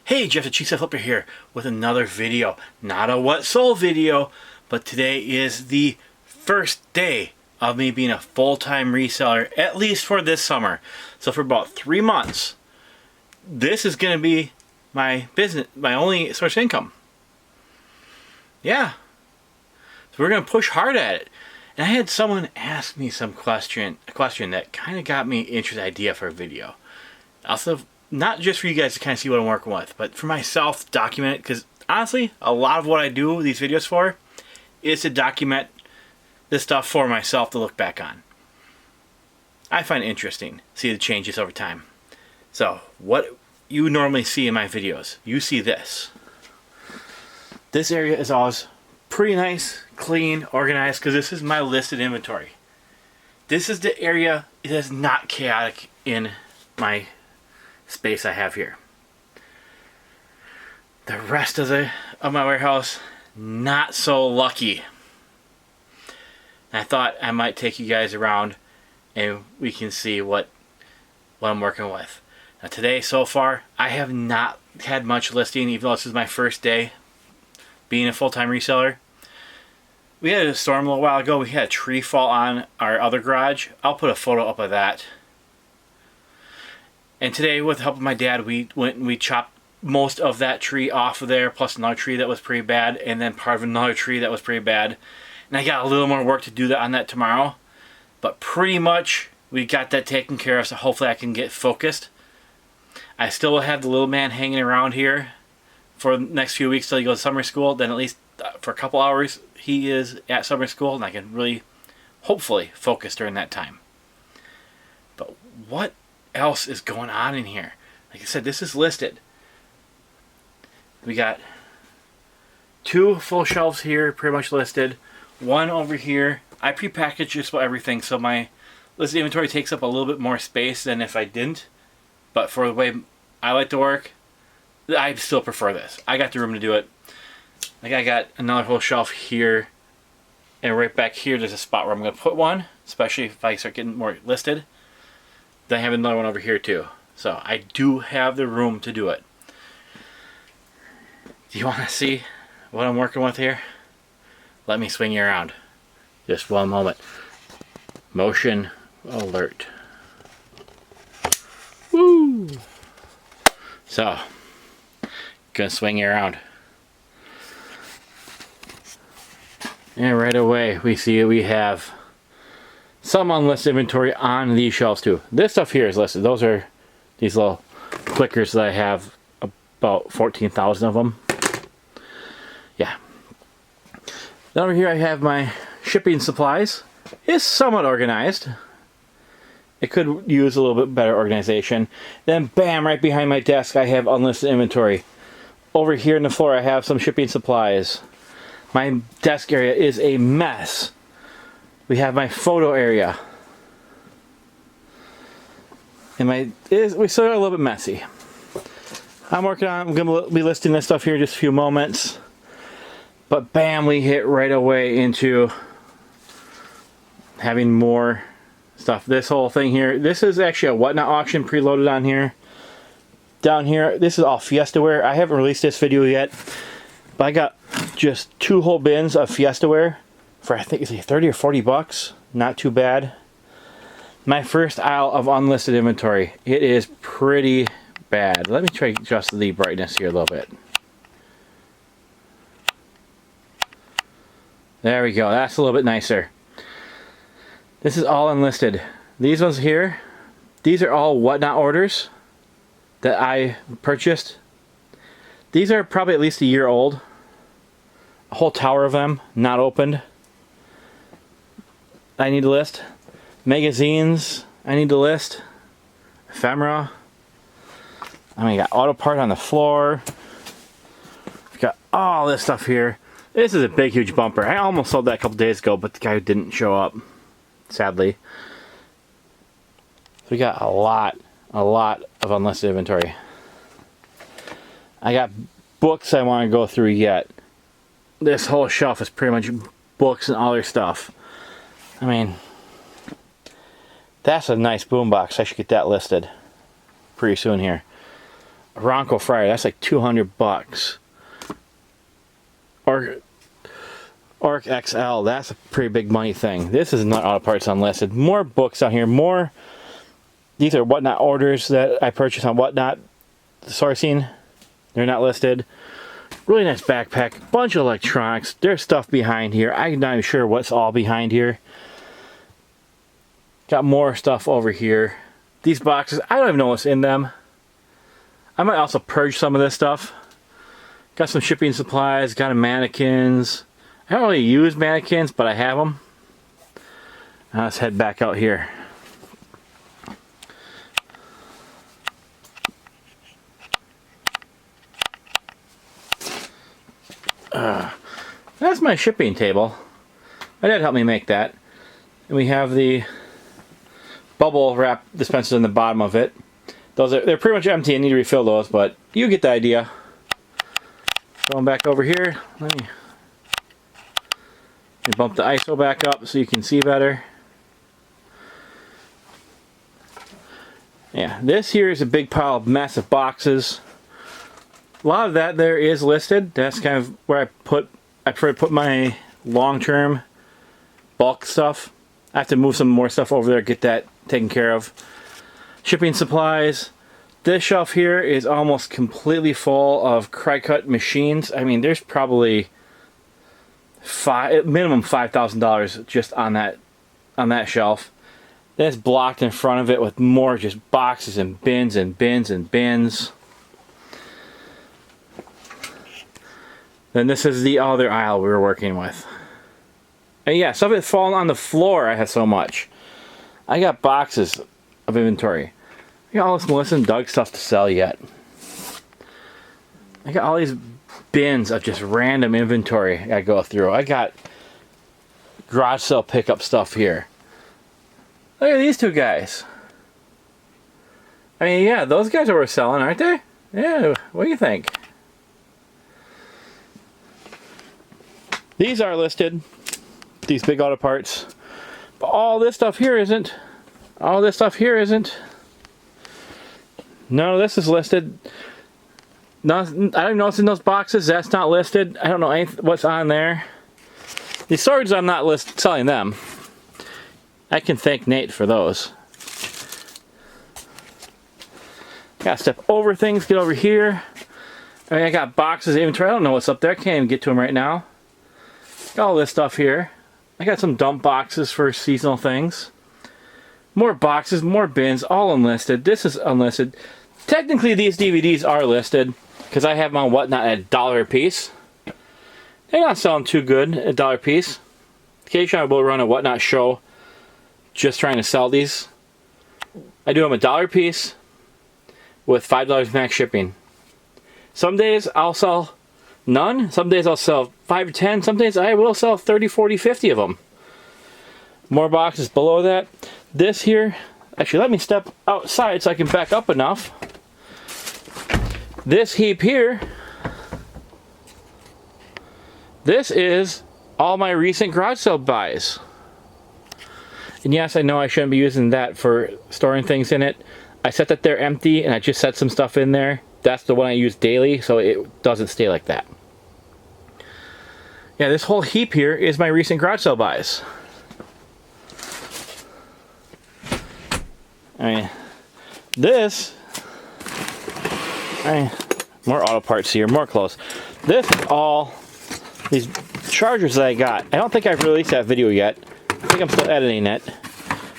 Hey, Jeff the Cheesehead Flipper here with another video. Not a what sold video, but today is the first day of me being a full-time reseller, at least for this summer. So for about 3 months, this is going to be my business, my only source of income. Yeah. So we're going to push hard at it. And I had someone ask me a question that kind of got me an interesting idea for a video. Also, not just for you guys to kind of see what I'm working with, but for myself to document it, because honestly, a lot of what I do these videos for is to document this stuff for myself to look back on. I find it interesting, see the changes over time. So, what you normally see in my videos, you see this. This area is always pretty nice, clean, organized, because this is my listed inventory. This is the area that is not chaotic in my space I have here. The rest of my warehouse, not so lucky. I thought I might take you guys around and we can see what I'm working with. Now today so far, I have not had much listing, even though this is my first day being a full-time reseller. We had a storm a little while ago. We had a tree fall on our other garage. I'll put a photo up of that. And today, with the help of my dad, we went and we chopped most of that tree off of there, plus another tree that was pretty bad, and then part of another tree that was pretty bad. And I got a little more work to do on that tomorrow. But pretty much, we got that taken care of, so hopefully I can get focused. I still will have the little man hanging around here for the next few weeks till he goes to summer school. Then at least for a couple hours, he is at summer school, and I can really, hopefully, focus during that time. But what else is going on in here? Like I said, this is listed. We got 2 full shelves here, pretty much listed. 1 over here. I prepackaged just about everything, so my listed inventory takes up a little bit more space than if I didn't. But for the way I like to work, I still prefer this. I got the room to do it. Like I got another whole shelf here, and right back here there's a spot where I'm going to put one, especially if I start getting more listed. Then I have another one over here too. So I do have the room to do it. Do you want to see what I'm working with here? Let me swing you around. Just one moment. Motion alert. Woo! So, gonna swing you around. And right away we see we have some unlisted inventory on these shelves too. This stuff here is listed. Those are these little clickers that I have, about 14,000 of them. Yeah. Then over here I have my shipping supplies. It's somewhat organized. It could use a little bit better organization. Then bam, right behind my desk I have unlisted inventory. Over here on the floor I have some shipping supplies. My desk area is a mess. We have my photo area. And we still are a little bit messy. I'm going to be listing this stuff here in just a few moments. But bam, we hit right away into having more stuff. This whole thing here, this is actually a whatnot auction preloaded on here. Down here, this is all Fiestaware. I haven't released this video yet, but I got just 2 whole bins of Fiestaware for I think it's 30 or 40 bucks. Not too bad. My first aisle of unlisted inventory. It is pretty bad. Let me try to adjust the brightness here a little bit. There we go. That's a little bit nicer. This is all unlisted. These ones here, these are all whatnot orders that I purchased. These are probably at least a year old. A whole tower of them, not opened. I need to list. Magazines, I need to list. Ephemera. I mean, got auto part on the floor. We've got all this stuff here. This is a big, huge bumper. I almost sold that a couple days ago, but the guy didn't show up, sadly. So we got a lot of unlisted inventory. I got books I want to go through yet. This whole shelf is pretty much books and all their stuff. I mean, that's a nice boombox. I should get that listed pretty soon here. Ronco fryer, that's like $200. Arc XL, that's a pretty big money thing. This is not auto parts unlisted. More books out here, more. These are Whatnot orders that I purchased on Whatnot sourcing. They're not listed. Really nice backpack, bunch of electronics. There's stuff behind here. I'm not even sure what's all behind here. Got more stuff over here. These boxes, I don't even know what's in them. I might also purge some of this stuff. Got some shipping supplies, got mannequins. I don't really use mannequins, but I have them. Now let's head back out here. That's my shipping table. My dad helped me make that. And we have the bubble wrap dispensers in the bottom of it. They're pretty much empty. I need to refill those, but you get the idea. Going back over here, let me bump the ISO back up so you can see better. Yeah, this here is a big pile of massive boxes. A lot of that there is listed. That's kind of where I prefer to put my long-term bulk stuff. I have to move some more stuff over there, get that taken care of. Shipping supplies. This shelf here is almost completely full of cry-cut machines. I mean, there's probably minimum $5,000 just on that shelf. Then it's blocked in front of it with more just boxes and bins and bins and bins. Then this is the other aisle we were working with. And yeah, some of it's fallen on the floor. I have so much. I got boxes of inventory. I got all this Melissa and Doug stuff to sell yet. I got all these bins of just random inventory I go through. I got garage sale pickup stuff here. Look at these two guys. I mean, yeah, those guys are worth selling, aren't they? Yeah, what do you think? These are listed. These big auto parts. But all this stuff here isn't. All this stuff here isn't. None of this is listed. I don't know what's in those boxes. That's not listed. I don't know what's on there. These swords, I'm not selling them. I can thank Nate for those. Gotta step over things, get over here. I mean, I got boxes of inventory. I don't know what's up there. I can't even get to them right now. Got all this stuff here. I got some dump boxes for seasonal things. More boxes, more bins, all unlisted. This is unlisted. Technically, these DVDs are listed because I have them on Whatnot at $1 a piece. They're not selling too good at $1 a piece. Occasionally, I will run a Whatnot show just trying to sell these. I do them $1 a piece with $5 max shipping. Some days I'll sell none. Some days I'll sell 5 or 10. Some days I will sell 30, 40, 50 of them. More boxes below that. This here, actually let me step outside so I can back up enough. This heap here, this is all my recent garage sale buys. And yes, I know I shouldn't be using that for storing things in it. I set that there empty and I just set some stuff in there. That's the one I use daily, so it doesn't stay like that. Yeah, this whole heap here is my recent garage sale buys. I mean, this, more auto parts here, more clothes. This is all these chargers that I got. I don't think I've released that video yet. I think I'm still editing it.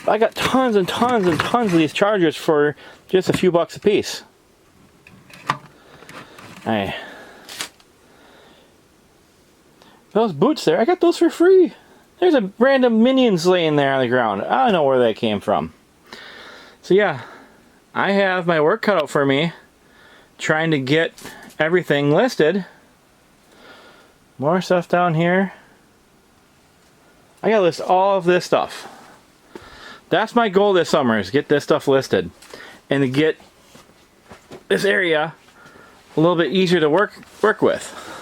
But I got tons and tons and tons of these chargers for just a few bucks a piece. Those boots there, I got those for free. There's a random Minions laying there on the ground. I don't know where they came from. So yeah, I have my work cut out for me trying to get everything listed. More stuff down here. I gotta list all of this stuff. That's my goal this summer, is get this stuff listed and to get this area a little bit easier to work with.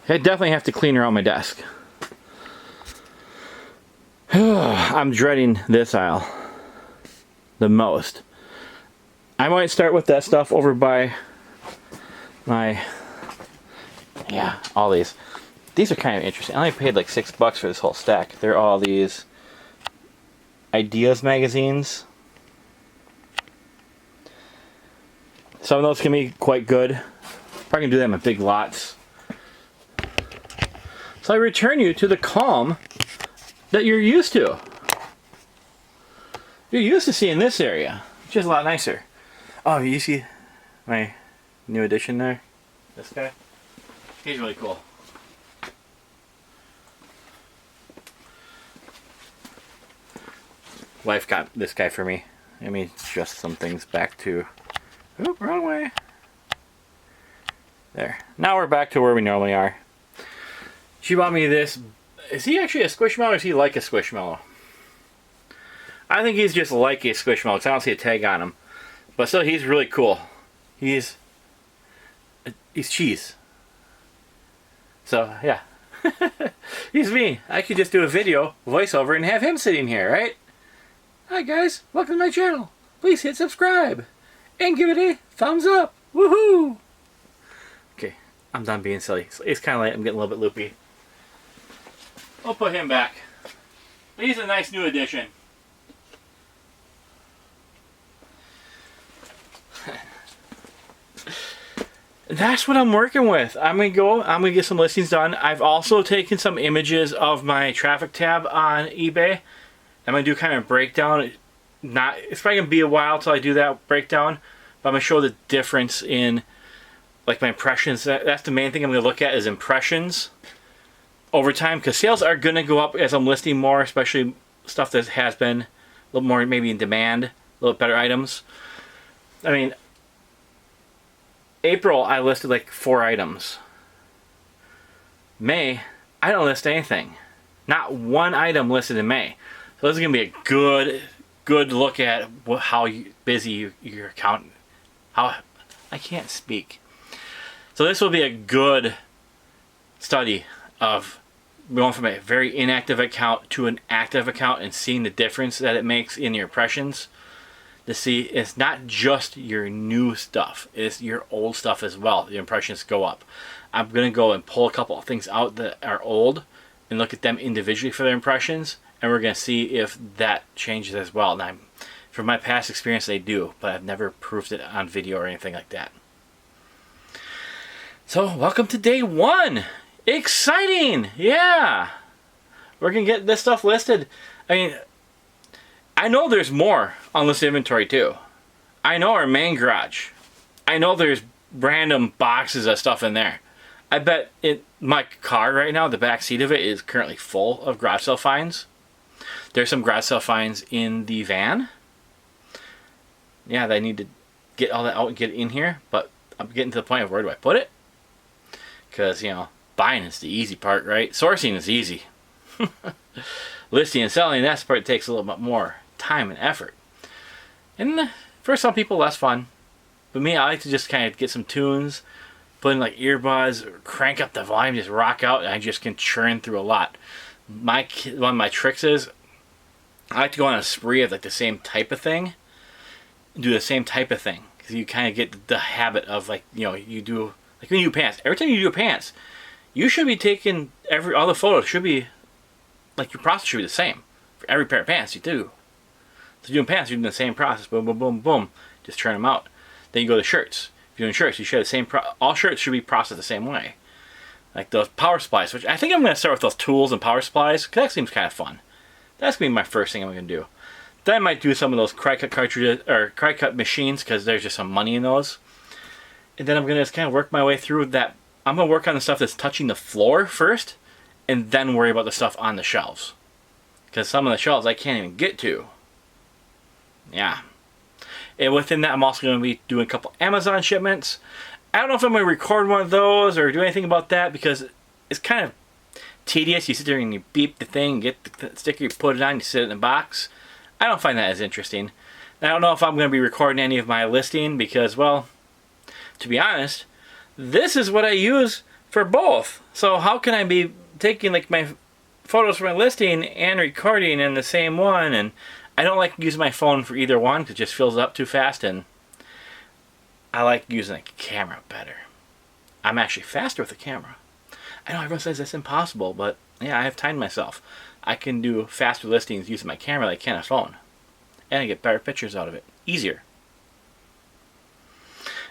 I definitely have to clean around my desk. I'm dreading this aisle the most. I might start with that stuff over by Yeah, all these. These are kind of interesting. I only paid like $6 for this whole stack. They're all these ideas magazines. Some of those can be quite good. Probably gonna do them in big lots. So I return you to the calm that you're used to. You're used to seeing this area, which is a lot nicer. Oh, you see my new addition there? This guy? He's really cool. Wife got this guy for me. Let me adjust some things back to... Oop, wrong way. There. Now we're back to where we normally are. She bought me this. Is he actually a Squishmallow or is he like a Squishmallow? I think he's just like a Squishmallow because I don't see a tag on him. But still, he's really cool. He's cheese. So, yeah. He's me. I could just do a video, voiceover, and have him sitting here, right? Hi guys, welcome to my channel. Please hit subscribe. And give it a thumbs up. Woohoo! Okay, I'm done being silly. It's kind of late. I'm getting a little bit loopy. We'll put him back. He's a nice new addition. That's what I'm working with. I'm gonna get some listings done. I've also taken some images of my traffic tab on eBay. I'm gonna do kind of a breakdown. It's probably gonna be a while till I do that breakdown, but I'm gonna show the difference in like my impressions. That's the main thing I'm gonna look at is impressions over time, because sales are gonna go up as I'm listing more, especially stuff that has been a little more maybe in demand, a little better items. I mean, April I listed like 4 items. May I don't list anything, not one item listed in May. So this is gonna be a good look at how busy your account. How I can't speak. So this will be a good study of going from a very inactive account to an active account and seeing the difference that it makes in your impressions. To see it's not just your new stuff, it's your old stuff as well. The impressions go up. I'm gonna go and pull a couple of things out that are old and look at them individually for their impressions, and we're gonna see if that changes as well. And from my past experience, they do, but I've never proved it on video or anything like that. So welcome to day 1. Exciting! Yeah, we're gonna get this stuff listed. I mean, I know there's more unlisted inventory too. I know our main garage. I know there's random boxes of stuff in there. I bet my car right now, the back seat of it is currently full of garage sale finds. There's some garage sale finds in the van. Yeah, I need to get all that out and get it in here, but I'm getting to the point of where do I put it? Because, you know, buying is the easy part, right? Sourcing is easy. Listing and selling, that's the part that takes a little bit more time and effort. And for some people, less fun. But me, I like to just kind of get some tunes, put in like earbuds, or crank up the volume, just rock out, and I just can churn through a lot. One of my tricks is I like to go on a spree of like the same type of thing, do the same type of thing, because you kind of get the habit of like, you know, you do like when you do pants. Every time you do pants, you should be taking all the photos should be like your process should be the same for every pair of pants you do. So you're doing pants, you're doing the same process, boom, boom, boom, boom, just churn them out. Then you go to shirts. If you're doing shirts, you should have the same. All shirts should be processed the same way. Like those power supplies, which I think I'm going to start with those tools and power supplies, because that seems kind of fun. That's going to be my first thing I'm going to do. Then I might do some of those cry cut cartridges or cry cut machines, because there's just some money in those. And then I'm going to just kind of work my way through that. I'm going to work on the stuff that's touching the floor first, and then worry about the stuff on the shelves. Because some of the shelves I can't even get to. Yeah. And within that, I'm also going to be doing a couple Amazon shipments. I don't know if I'm going to record one of those or do anything about that, because it's kind of tedious. You sit there and you beep the thing, get the sticker, you put it on, you sit it in the box. I don't find that as interesting. I don't know if I'm going to be recording any of my listing because, well, to be honest, this is what I use for both. So how can I be taking like my photos for my listing and recording in the same one? And I don't like using my phone for either one because it just fills up too fast, and I like using a camera better. I'm actually faster with the camera. I know everyone says that's impossible, but yeah, I have timed myself. I can do faster listings using my camera than I can a phone. And I get better pictures out of it. Easier.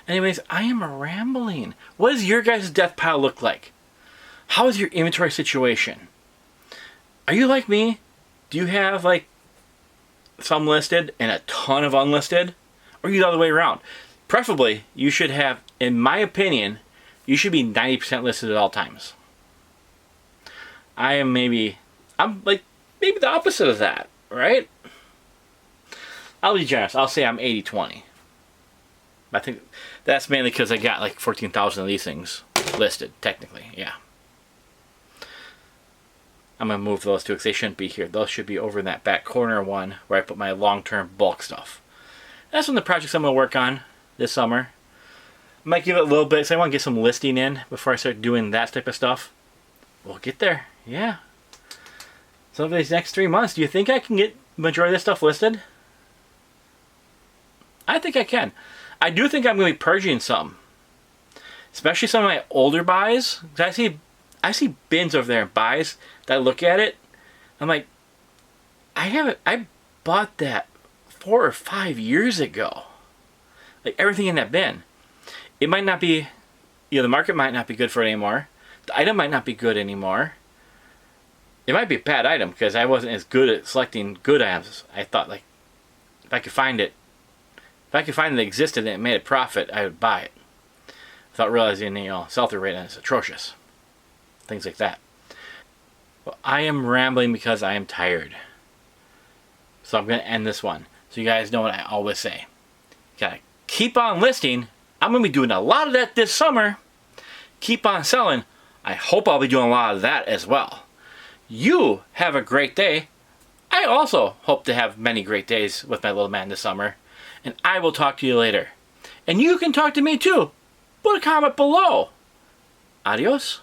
Anyways, I am rambling. What does your guys' death pile look like? How is your inventory situation? Are you like me? Do you have like some listed and a ton of unlisted? Or are you the other way around? Preferably, you should have, in my opinion, you should be 90% listed at all times. I'm like maybe the opposite of that, right? I'll be generous. I'll say I'm 80-20. I think that's mainly because I got like 14,000 of these things listed, technically, yeah. I'm going to move those two because they shouldn't be here. Those should be over in that back corner one where I put my long-term bulk stuff. That's one of the projects I'm going to work on this summer. I might give it a little bit, so I want to get some listing in before I start doing that type of stuff. We'll get there, yeah. So over these next 3 months, do you think I can get the majority of this stuff listed? I think I can. I do think I'm going to be purging some. Especially some of my older buys. I see bins over there in buys that I look at it. I'm like, I bought that 4 or 5 years ago. Like everything in that bin. It might not be, the market might not be good for it anymore. The item might not be good anymore. It might be a bad item because I wasn't as good at selecting good items. I thought like, if I could find it that existed and it made a profit, I would buy it. Without realizing, sell-through rate is atrocious. Things like that. Well, I am rambling because I am tired. So I'm going to end this one. So you guys know what I always say. You gotta keep on listing. I'm going to be doing a lot of that this summer. Keep on selling. I hope I'll be doing a lot of that as well. You have a great day. I also hope to have many great days with my little man this summer. And I will talk to you later. And you can talk to me too. Put a comment below. Adios.